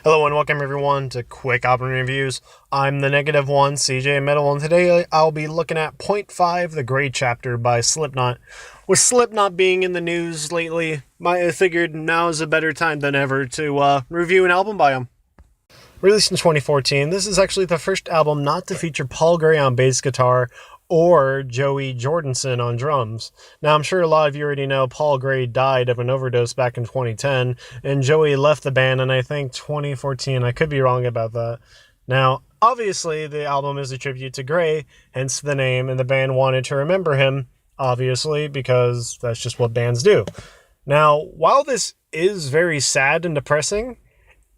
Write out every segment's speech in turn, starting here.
Hello and welcome everyone to Quick Album Reviews. I'm the negative one, CJ Metal, and today I'll be looking at Point 5, The Gray Chapter by Slipknot. With Slipknot being in the news lately, I figured now is a better time than ever to review an album by them. Released in 2014, this is actually the first album not to feature Paul Gray on bass guitar or Joey Jordison on drums. Now, I'm sure a lot of you already know Paul Gray died of an overdose back in 2010, and Joey left the band in, I think, 2014. I could be wrong about that. Now, obviously, the album is a tribute to Gray, hence the name, and the band wanted to remember him, obviously, because that's just what bands do. Now, while this is very sad and depressing,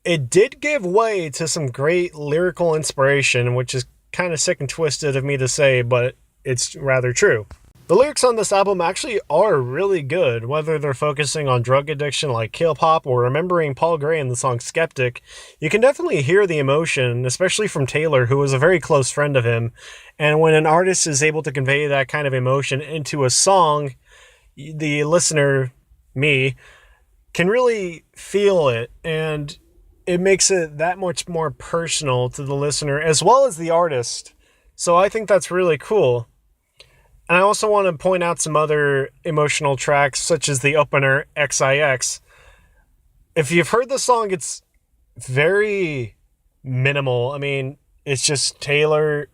it did give way to some great lyrical inspiration, which is kind of sick and twisted of me to say, but it's rather true. The lyrics on this album actually are really good, whether they're focusing on drug addiction like Kill Pop or remembering Paul Gray in the song Skeptic. You can definitely hear the emotion, especially from Taylor, who was a very close friend of him. And when an artist is able to convey that kind of emotion into a song, the listener, me, can really feel it, and it makes it that much more personal to the listener as well as the artist. So I think that's really cool. And I also want to point out some other emotional tracks, such as the opener, XIX. If you've heard the song, it's very minimal. I mean, it's just Taylor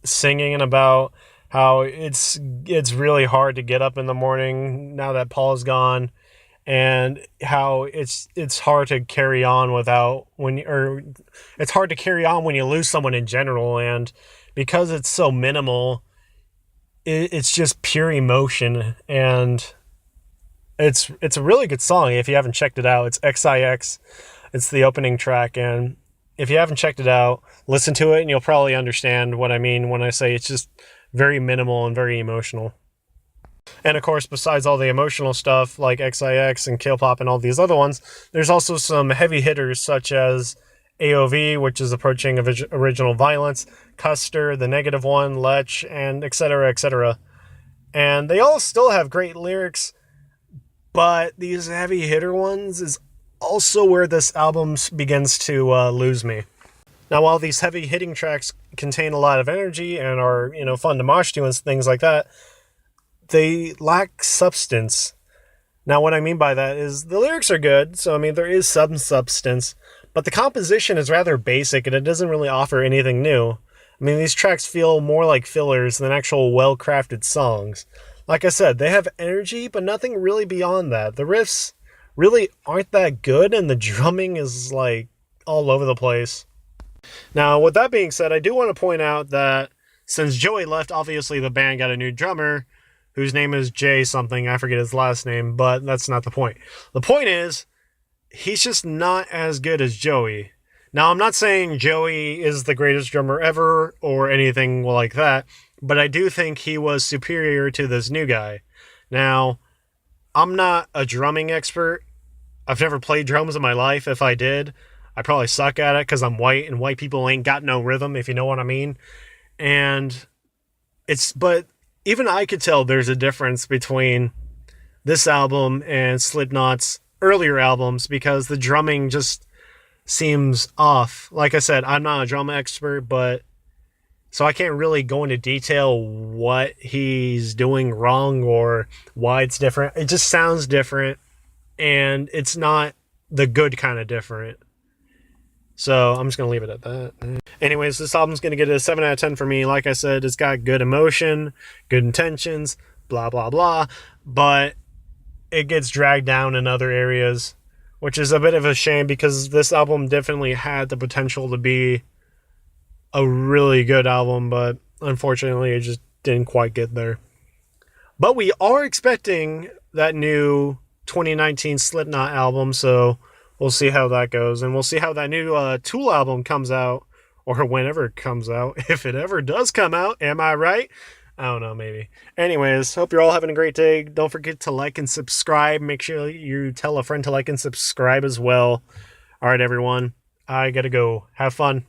singing about how it's really hard to get up in the morning now that Paul's gone, and how it's hard to carry on it's hard to carry on when you lose someone in general. And because it's so minimal, it's just pure emotion, and it's a really good song. If you haven't checked it out, it's XIX. It's the opening track, and if you haven't checked it out, listen to it and you'll probably understand what I mean when I say it's just very minimal and very emotional. And of course, besides all the emotional stuff like XIX and Kill Pop and all these other ones, there's also some heavy hitters such as AOV, which is Approaching Original Violence, Custer, The Negative One, Lech, and etc., etc. And they all still have great lyrics, but these heavy hitter ones is also where this album begins to lose me. Now, while these heavy hitting tracks contain a lot of energy and are, fun to mosh to and things like that, they lack substance. Now, what I mean by that is the lyrics are good, so there is some substance, but the composition is rather basic and it doesn't really offer anything new. These tracks feel more like fillers than actual well-crafted songs. Like I said, they have energy, but nothing really beyond that. The riffs really aren't that good, and the drumming is all over the place. Now, with that being said, I do want to point out that since Joey left, obviously the band got a new drummer, whose name is Jay something. I forget his last name, but that's not the point. The point is, he's just not as good as Joey. Now, I'm not saying Joey is the greatest drummer ever or anything like that, but I do think he was superior to this new guy. Now, I'm not a drumming expert. I've never played drums in my life. If I did, I probably suck at it because I'm white, and white people ain't got no rhythm, if you know what I mean. But even I could tell there's a difference between this album and Slipknot's earlier albums because the drumming just seems off. Like I said, I'm not a drum expert, so I can't really go into detail what he's doing wrong or why it's different. It just sounds different, and it's not the good kind of different. So I'm just going to leave it at that. Anyways, this album's going to get a 7 out of 10 for me. Like I said, it's got good emotion, good intentions, blah, blah, blah. But it gets dragged down in other areas, which is a bit of a shame because this album definitely had the potential to be a really good album, but unfortunately it just didn't quite get there. But we are expecting that new 2019 Slipknot album, so we'll see how that goes, and we'll see how that new Tool album comes out, or whenever it comes out, if it ever does come out. Am I right? I don't know, maybe. Anyways, hope you're all having a great day. Don't forget to like and subscribe. Make sure you tell a friend to like and subscribe as well. All right, everyone. I gotta go. Have fun.